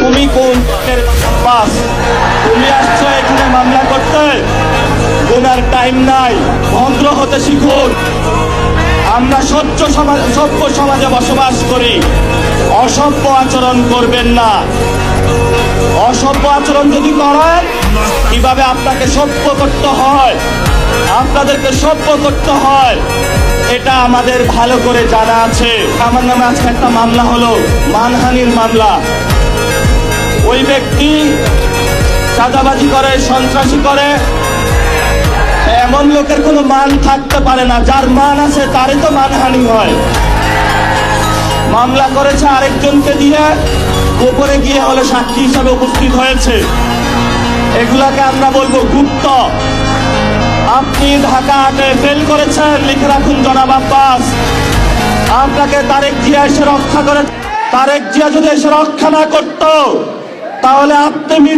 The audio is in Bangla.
তুমি কোন পাস? তুমি আসছো এখানে মামলা করতে? গুনার টাইম নাই, ভদ্র হতে শিখুন। আমরা সভ্য সমাজে বসবাস করি, অসভ্য আচরণ করবেন না। অসভ্য আচরণ যদি করেন, কিভাবে আপনাকে সভ্য করতে হয়, আপনাদেরকে সভ্য করতে হয়, এটা আমাদের ভালো করে জানা আছে। আমার নামে আজকে একটা মামলা হলো, মানহানির মামলা। ওই ব্যক্তি চাঁদাবাজি করে, সন্ত্রাসী করে। এমন লোকের কোনো মান থাকতে পারে না, যার মান আছে তারই তো মানহানি হয়। মামলা করেছে আরেকজনকে দিয়ে, উপরে গিয়ে হলে সাক্ষী হিসাবে উপস্থিত হয়েছে। এগুলাকে আমরা বলবো গুপ্ত। আপনি ঢাকা ৮-এ ফেল করেছেন, লিখে রাখুন জনাব আব্বাস। আপনাকে তারেক জিয়া এসে রক্ষা করে। তারেক জিয়া যদি এসে রক্ষা না করতো, তাহলে আপনি